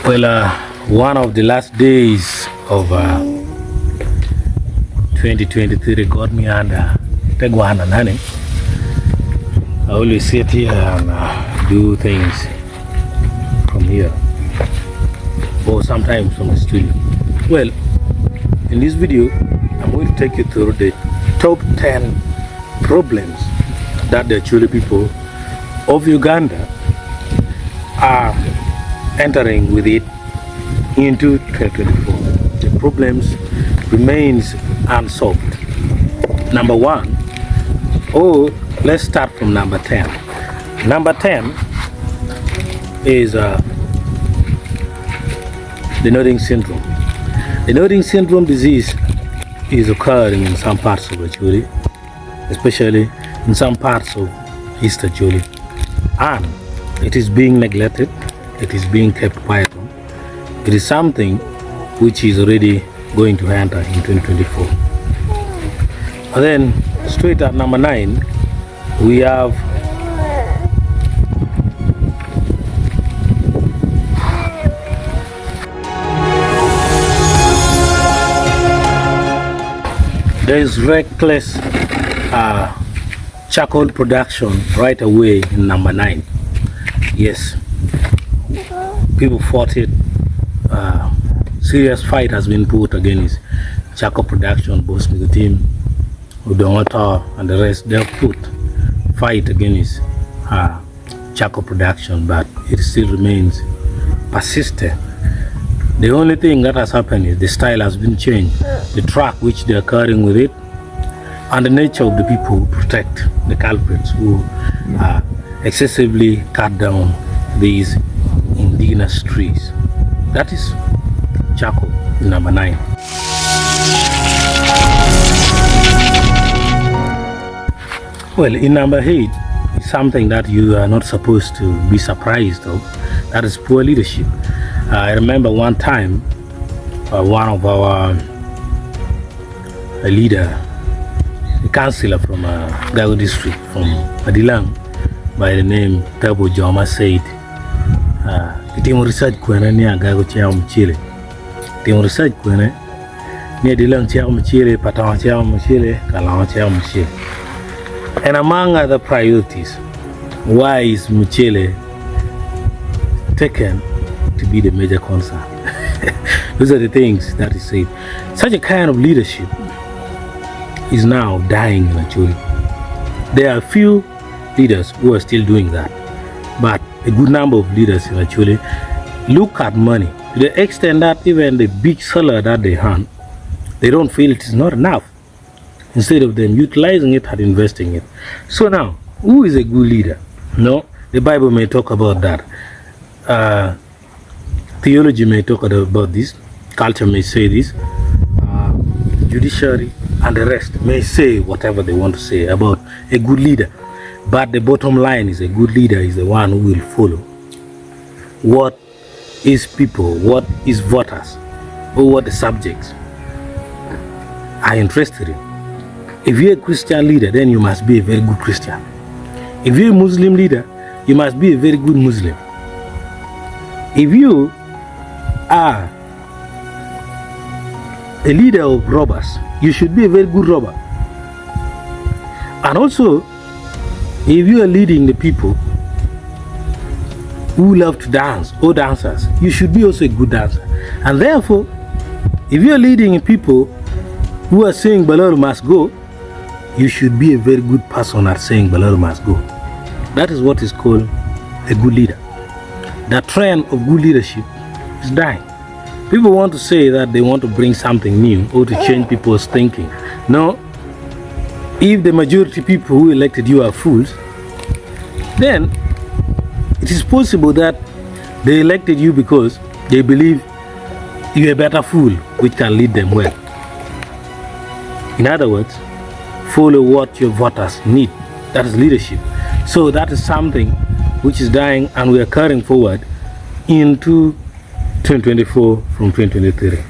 Well, one of the last days of 2023 got me under Tegwana Nani. I always sit here and do things from here, or sometimes from the studio. Well, in this video, I'm going to take you through the top 10 problems that the Acholi people of Uganda are entering with it into 2024. The problems remains unsolved. Number one, let's start from number 10. Number 10 is the nodding syndrome. The nodding syndrome disease is occurring in some parts of Acholi, especially in some parts of East Acholi, and it is being neglected. It is being kept quiet on. It is something which is already going to enter in 2024. And then straight at number 9, we have there is reckless charcoal production right away in number 9. Yes, people fought it. Serious fight has been put against charcoal production. Both the team, Udongota, and the rest, they have put fight against charcoal production, but it still remains persistent. The only thing that has happened is the style has been changed, the track which they are carrying with it, and the nature of the people who protect the culprits who excessively cut down these indigenous trees. That is charcoal, number 9. Well, in number 8 is something that you are not supposed to be surprised of. That is poor leadership. I remember one time one of our leader, a councillor from Gago district, from Adilang, by the name Tabo Joma, said itimu research kwene ni Gago chia mchile. Itimu research kwene ni Adilang chia mchile, Patawa chia mchile, Kalawa chia mchile. And among other priorities, why is mchile taken to be the major concern? Those are the things that is said. Such a kind of leadership is now dying in Acholi. There are few leaders who are still doing that, but a good number of leaders in Acholi look at money to the extent that even the big salary that they earn, they don't feel it is not enough, instead of them utilizing it and investing it. So now, who is a good leader? No, the Bible may talk about that. Theology may talk about this. Culture may say this. Judiciary and the rest may say whatever they want to say about a good leader. But the bottom line is, a good leader is the one who will follow what is people, what is voters, or what the subjects are interested in. If you're a Christian leader, then you must be a very good Christian. If you're a Muslim leader, you must be a very good Muslim. If you are a leader of robbers, you should be a very good robber. And also, if you are leading the people who love to dance, or dancers, you should be also a good dancer. And therefore, if you are leading people who are saying Balaalo must go, you should be a very good person at saying Balaalo must go. That is what is called a good leader. The trend of good leadership is dying. People want to say that they want to bring something new or to change people's thinking. No, if the majority people who elected you are fools, then it is possible that they elected you because they believe you're a better fool which can lead them well. In other words, follow what your voters need. That is leadership. So that is something which is dying, and we are carrying forward into 2024 from 2023.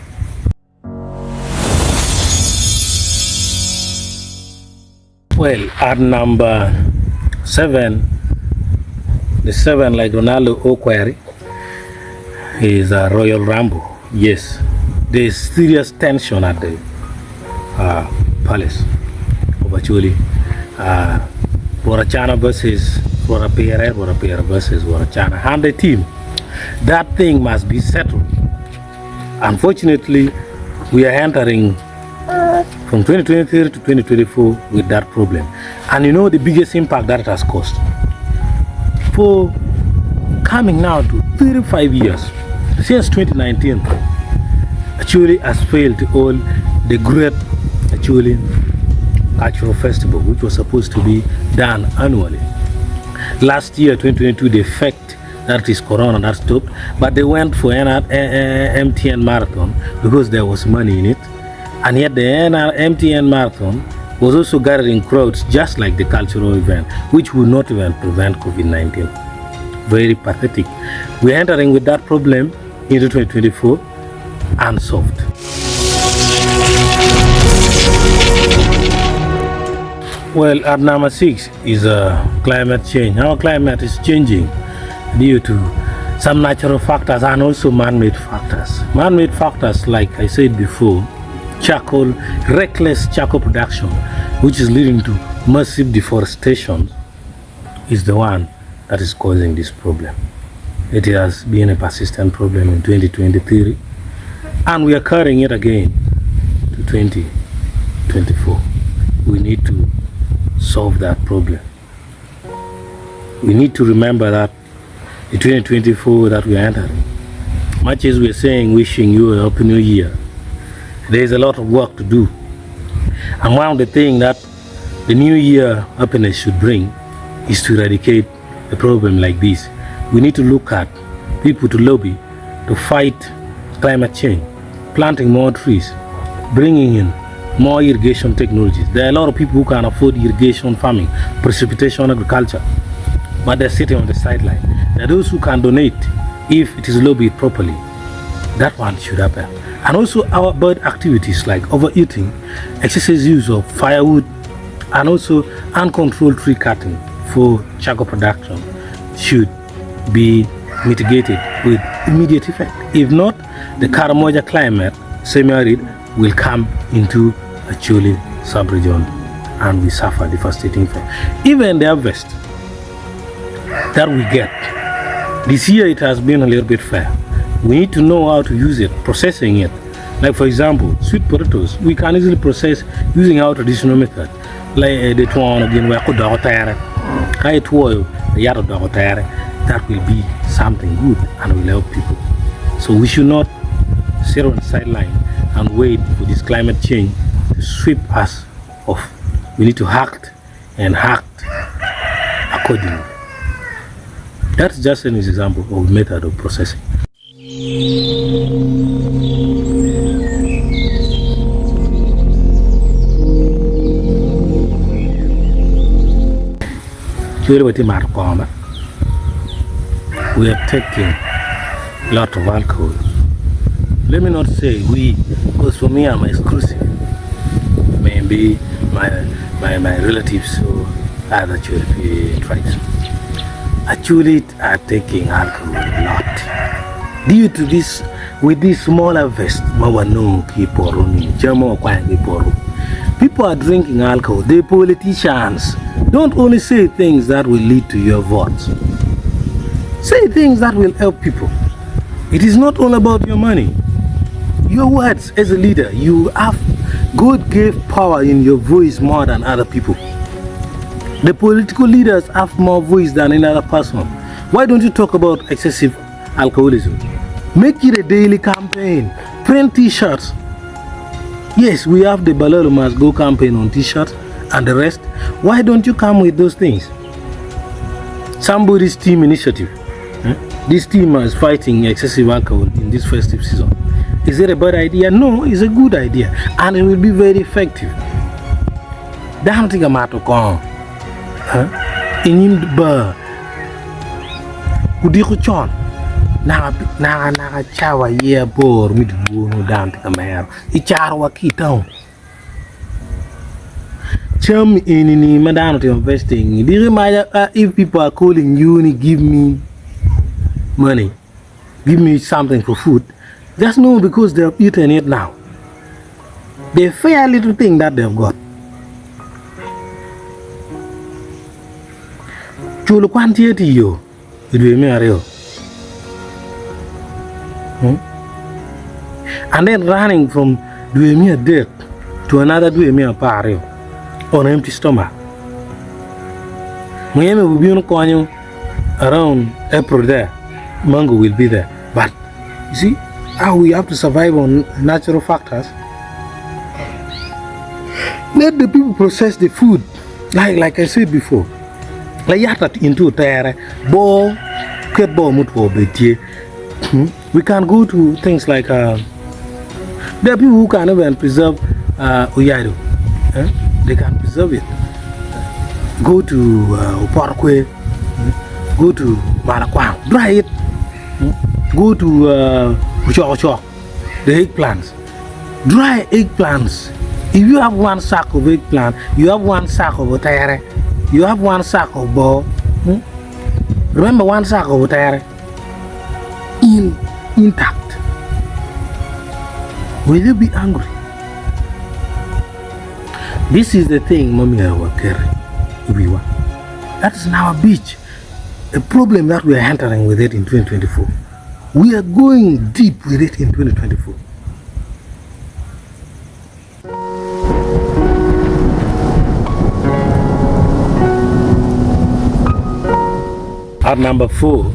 Well, at number 7, the 7 like Ronaldo Okwari, He is a Royal Rambo. Yes, there is serious tension at the palace of Acholi. Warachana versus Warapere versus Warachana. And the team, that thing must be settled. Unfortunately, we are entering from 2023 to 2024 with that problem. And you know the biggest impact that it has caused. For coming now to 35 years, since 2019, Acholi has failed to hold the great Acholi Cultural Festival, which was supposed to be done annually. Last year, 2022, the fact that is Corona that stopped, but they went for an MTN marathon because there was money in it. And yet the MTN marathon was also gathering crowds just like the cultural event, which will not even prevent COVID-19. Very pathetic. We're entering with that problem into 2024 unsolved. Well, at number 6 is climate change. Our climate is changing due to some natural factors and also man-made factors. Man-made factors, like I said before, reckless charcoal production, which is leading to massive deforestation, is the one that is causing this problem. It has been a persistent problem in 2023, and we are carrying it again to 2024. We need to solve that problem. We need to remember that the 2024 that we are entering, much as we are saying wishing you a happy new year, there is a lot of work to do. And one of the things that the new year happiness should bring is to eradicate a problem like this. We need to look at people to lobby to fight climate change, planting more trees, bringing in more irrigation technologies. There are a lot of people who can afford irrigation farming, precipitation agriculture, but they're sitting on the sideline. There are those who can donate if it is lobbied properly. That one should happen. And also our bird activities like overeating, excessive use of firewood, and also uncontrolled tree cutting for charcoal production should be mitigated with immediate effect. If not, the Karamoja climate, semi-arid, will come into Acholi sub-region and we suffer devastating effect. Even the harvest that we get, this year it has been a little bit fair. We need to know how to use it, processing it. Like for example, sweet potatoes, we can easily process using our traditional method. Like the tuan again, we could that will be something good and will help people. So we should not sit on the sideline and wait for this climate change to sweep us off. We need to act and act accordingly. That's just an example of method of processing. We are taking a lot of alcohol. Let me not say we, because for me I'm exclusive. Maybe my relatives or other tribes actually are taking alcohol a lot. Due to this, with this smaller vest, people are drinking alcohol. The politicians don't only say things that will lead to your votes. Say things that will help people. It is not all about your money. Your words as a leader, you have, God gave power in your voice more than other people. The political leaders have more voice than any other person. Why don't you talk about excessive alcoholism? Make it a daily campaign. Print t-shirts. Yes, we have the Balaalo must go campaign on t-shirts and the rest. Why don't you come with those things? Somebody's team initiative. This team is fighting excessive alcohol in this festive season. Is it a bad idea? No, it's a good idea. And it will be very effective. Don't think about it. In the Kudikuchon. Na chawa ye bor mid no down to kamera. Icharwa kitao. Chum in madam to investing. If people are calling you, give me money. give me something for food. Just know because they have eaten it now. The fair little thing that they've got. Chulu quantity yo, it will be real. And then running from Duemia death to another Duemia pario on empty stomach. Miami will be on corner around April there. Mango will be there. But you see how we have to survive on natural factors. Let the people process the food, like I said before. Like yata into tire, ball, cut ball mutwo betie. We can go to things like there are people who can even preserve uyado. They can preserve it. Go to Uparkwe, go to Malakwang, dry it. Go to Uchocho, the eggplants. Dry eggplants. If you have one sack of eggplant, you have one sack of otare, you have one sack of ball. Remember one sack of otare intact. Will you be angry? This is the thing, Mommy, I will carry. That is now a beach. A problem that we are entering with it in 2024. We are going deep with it in 2024. At number 4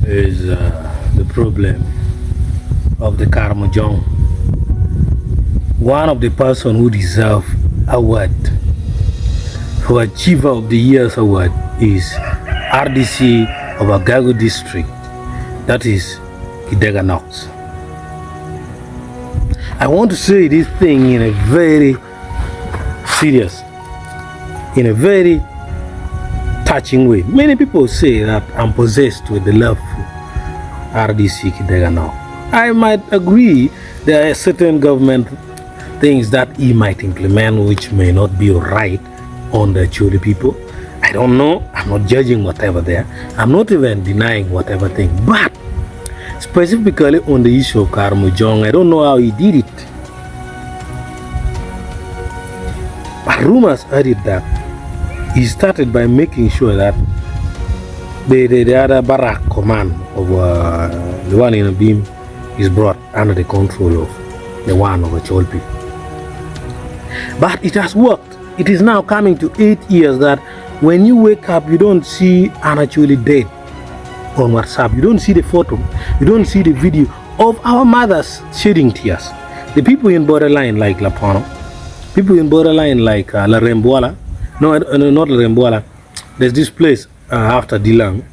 is the problem of the Karmojong. One of the person who deserve award for Achiever of the Year's award is RDC of Agago district, that is Kidega Knox. I want to say this thing in a very serious, in a very touching way. Many people say that I'm possessed with the love for RDC Kidega Knox. I might agree there are certain government things that he might implement which may not be right on the Acholi people. I don't know. I'm not judging whatever there. I'm not even denying whatever thing. But specifically on the issue of Karmojong, I don't know how he did it. But rumors had it that he started by making sure that the other barrack command of the one in a beam is brought under the control of the one of Acholi people. But it has worked. It is now coming to 8 years that when you wake up, you don't see an Acholi dead on WhatsApp. You don't see the photo. You don't see the video of our mothers shedding tears. The people in borderline like Lapano, people in borderline like La Remboala. No, not La Remboala. There's this place after Dilang,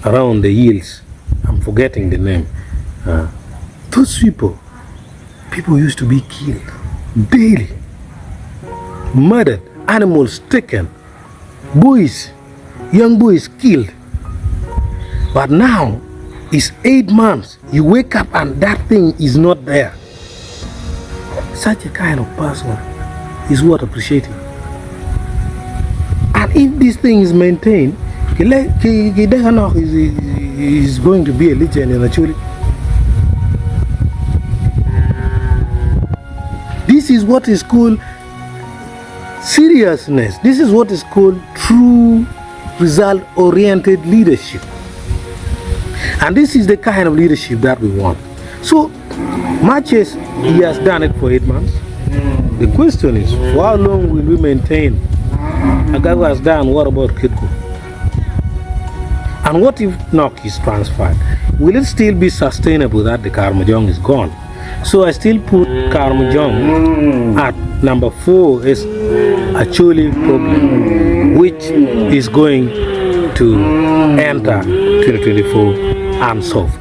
around the hills. I'm forgetting the name. Those people used to be killed daily, murdered, animals taken, boys, young boys killed. But now it's 8 months. You wake up and that thing is not there. Such a kind of person is worth appreciating. And if this thing is maintained, Kidega is going to be a legend in Acholi. This is what is called seriousness. This is what is called true result-oriented leadership. And this is the kind of leadership that we want. So, much as he has done it for 8 months, the question is, for how long will we maintain? Agago has done, what about Kitko? And what if Nok is transferred? Will it still be sustainable that the Karmojong is gone? So I still put Karmojong at number 4 is Acholi problem, which is going to enter 2024 unsolved.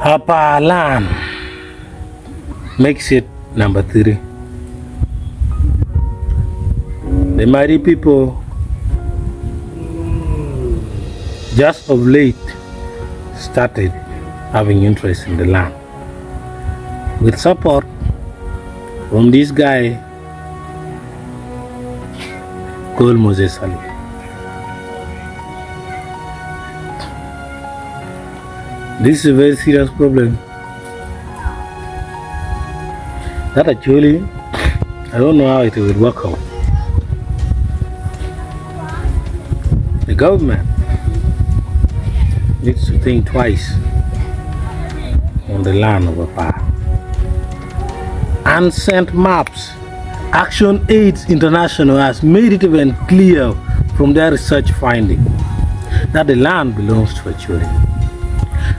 Hapalan makes it number 3. The mighty people just of late started having interest in the land with support from this guy called Moses Ali. This is a very serious problem that actually I don't know how it will work out. The government needs to think twice on the land of a power and send maps. Action Aids International has made it even clear from their research finding that the land belongs to Acholi.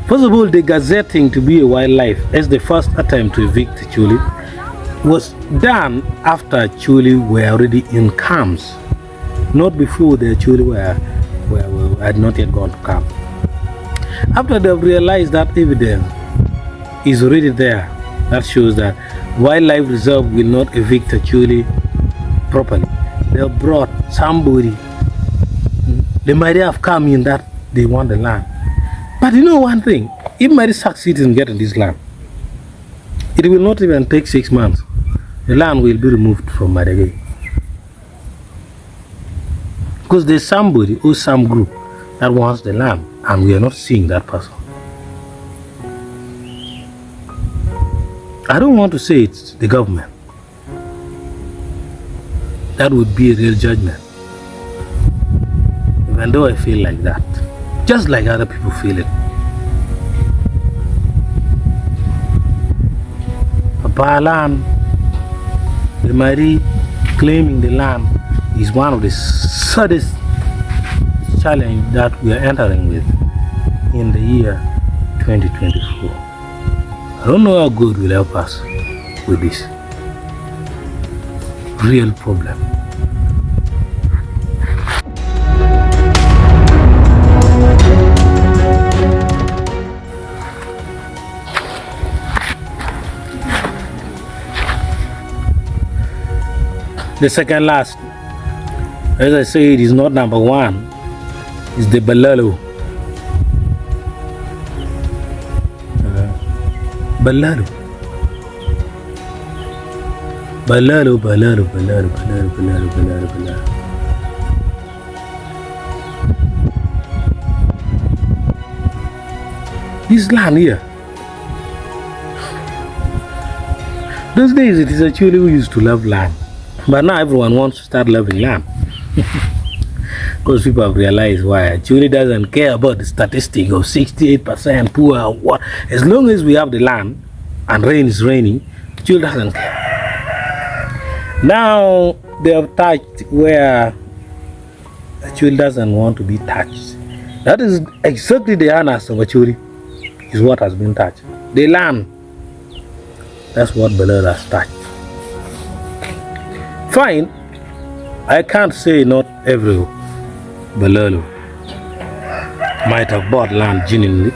First of all, the gazetting to be a wildlife as the first attempt to evict Acholi was done after Acholi were already in camps, not before the Acholi had not yet gone to camp. After they've realized that evidence is already there, that shows that wildlife reserve will not evict Acholi properly. They have brought somebody. They might have come in that they want the land. But you know one thing, if might succeed in getting this land, it will not even take 6 months. The land will be removed from Madagascar. Because there's somebody or some group that wants the land and we are not seeing that person. I don't want to say it's the government. That would be a real judgment. Even though I feel like that, just like other people feel it. Balaalo, the mighty claiming the land is one of the saddest challenges that we are entering with in the year 2024. I don't know how God will help us with this real problem. The second last, as I say, it is not number one, it's the Balaalo. Balaalo. Balaalo, Balaalo, Balaalo, Balaalo, Balaalo, Balaalo, Balaalo. This land here. Those days it is actually we used to love land. But now everyone wants to start loving land. Because people have realized why. Acholi doesn't care about the statistic of 68% poor or what. As long as we have the land and rain is raining, Acholi doesn't care. Now they have touched where Acholi doesn't want to be touched. That is exactly the honest of Acholi, is what has been touched. The land, that's what Balaalo has touched. Fine, I can't say not every Balaalo might have bought land genuinely.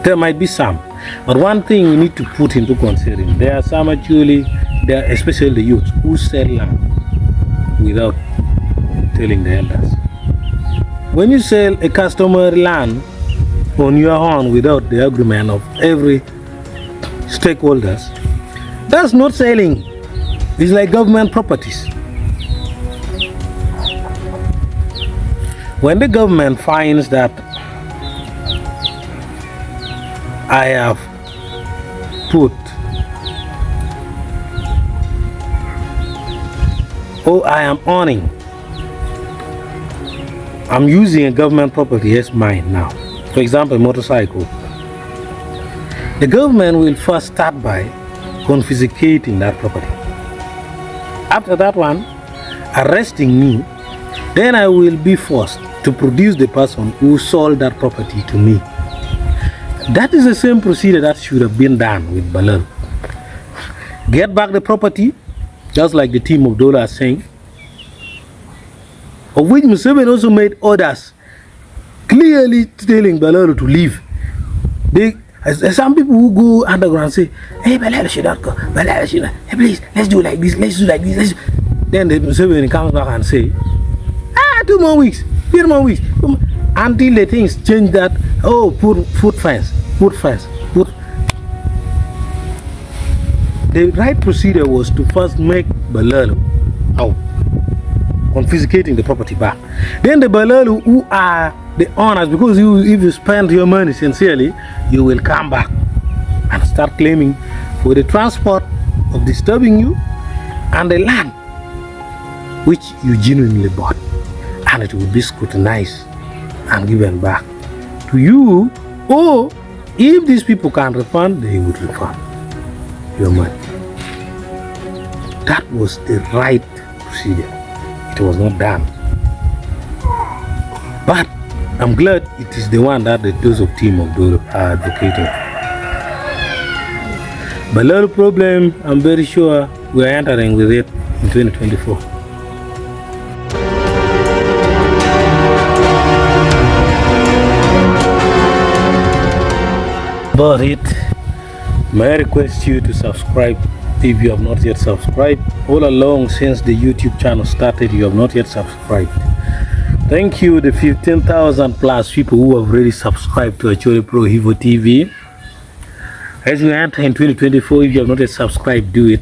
There might be some. But one thing we need to put into consideration, there are some actually, there are especially the youth, who sell land without telling the elders. When you sell a customary land on your own without the agreement of every stakeholders, that's not selling. It's like government properties. When the government finds that I have put or I am owning, I'm using a government property as mine now. For example, a motorcycle. The government will first start by confiscating that property. After that one, arresting me, then I will be forced to produce the person who sold that property to me. That is the same procedure that should have been done with Balaalo. Get back the property, just like the team of Dola are saying, of which Museveni also made orders clearly telling Balaalo to leave. Some people who go underground say, hey, Balaalo should not go, Balaalo should not, hey, please, let's do like this, let's do like this. Then the Museveni comes back and say, 2 more weeks, 3 more weeks, until the things change that, put fence. The right procedure was to first make Balaalo out, confiscating the property back. Then the Balaalo who are the owners, because if you spend your money sincerely, you will come back and start claiming for the transport of disturbing you and the land which you genuinely bought, and it will be scrutinized and given back to you, or if these people can refund, they would refund your money. That was the right procedure. It was not done. But I'm glad it is the one that the Joseph team of Dolo are advocating. Balaalo problem, I'm very sure we are entering with it in 2024. About it, may I request you to subscribe if you have not yet subscribed. All along since the YouTube channel started, you have not yet subscribed. Thank you, the 15,000 plus people who have already subscribed to Acholi Pro Hivo TV. As we enter in 2024, if you have not yet subscribed, do it.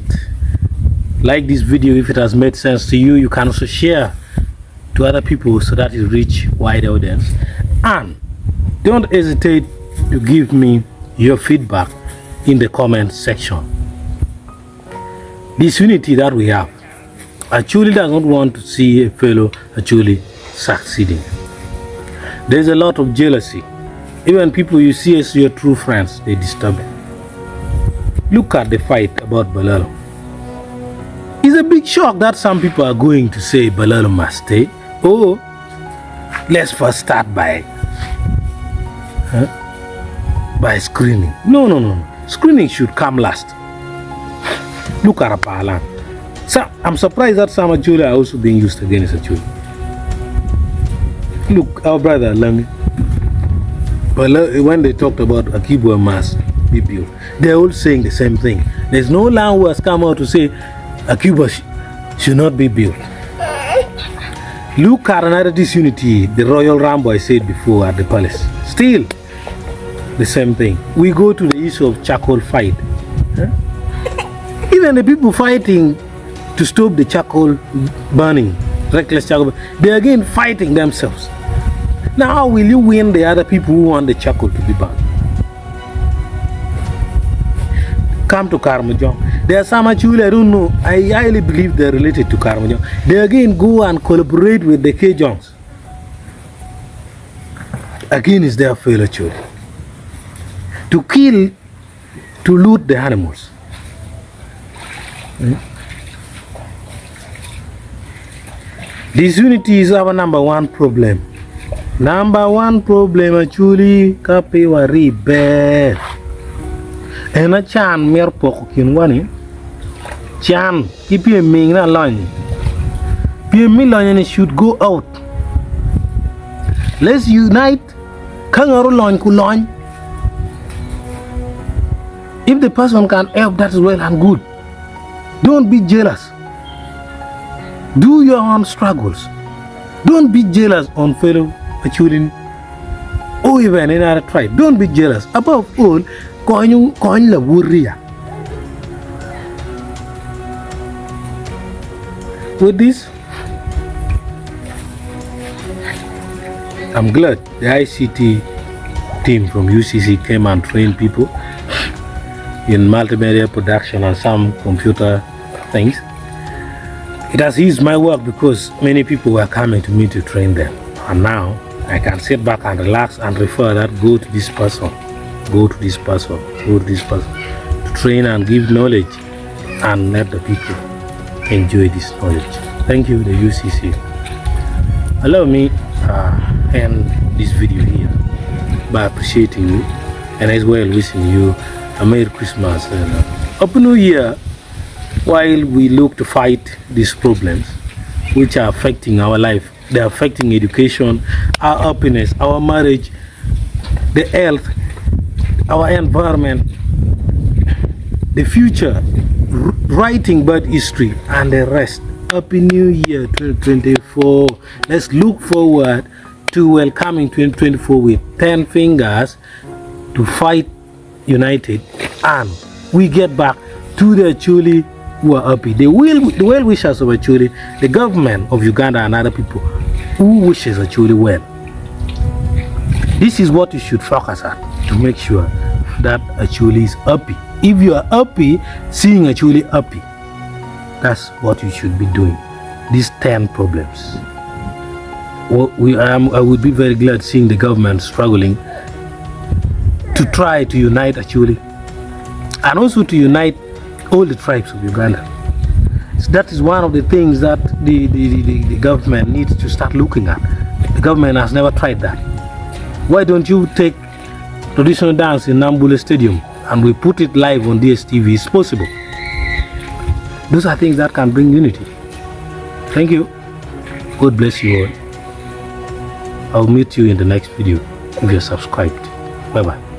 Like this video if it has made sense to you. You can also share to other people so that it reach wide audience. And don't hesitate to give me your feedback in the comment section. This unity that we have, Acholi does not want to see a fellow Acholi succeeding. There's a lot of jealousy. Even people you see as your true friends, they disturb it. Look at the fight about Balaalo. It's a big shock that some people are going to say Balaalo must stay. Oh, let's first start by screening. No. Screening should come last. Look at Balaalo. So I'm surprised that some Acholi are also being used against Acholi. Look, our brother Langi, when they talked about Akibu must be built, they're all saying the same thing. There's no land who has come out to say Akibu should not be built. Look at another disunity the Royal Rambo I said before at the palace. Still the same thing. We go to the issue of charcoal fight. Even the people fighting to stop the charcoal burning, reckless charcoal, they're again fighting themselves. Now how will you win the other people who want the charcoal to be burned? Come to Karmajong. There are some Acholi, I don't know, I highly believe they're related to Karmajong. They again go and collaborate with the Kejongs. Again is their fellow Acholi. To kill, to loot the animals. Disunity is our number one problem. Number one problem Acholi kape wari bad. And a chan mere pokin one. Chan, keep your ming na line. Be a million should go out. Let's unite. Kangaroo line kulon. If the person can help, that is well and good. Don't be jealous. Do your own struggles. Don't be jealous on fellow Acholi or even another tribe. Don't be jealous. Above all, coin la wuria. With this, I'm glad the ICT team from UCC came and trained people in multimedia production and some computer things. It has eased my work because many people were coming to me to train them. And now I can sit back and relax and refer that go to this person, go to this person, go to this person, to train and give knowledge and let the people enjoy this knowledge. Thank you, the UCC. Allow me end this video here by appreciating you and as well wishing you a Merry Christmas and Happy New Year while we look to fight these problems which are affecting our life. They're affecting education, our happiness, our marriage, the health, our environment, the future, writing bad history and the rest. Happy New Year 2024. Let's look forward to welcoming 2024 with 10 fingers to fight united, and we get back to the Acholi who are happy. The well wishers of Acholi, the government of Uganda and other people who wishes Acholi well. This is what you should focus on to make sure that Acholi is happy. If you are happy, seeing Acholi happy, that's what you should be doing. These 10 problems. Well, I would be very glad seeing the government struggling to try to unite Acholi and also to unite all the tribes of Uganda. So that is one of the things that the government needs to start looking at. The government has never tried that. Why don't you take traditional dance in Nambule Stadium and we put it live on DSTV? It's possible. Those are things that can bring unity. Thank you. God bless you all. I'll meet you in the next video if you're subscribed. Bye bye.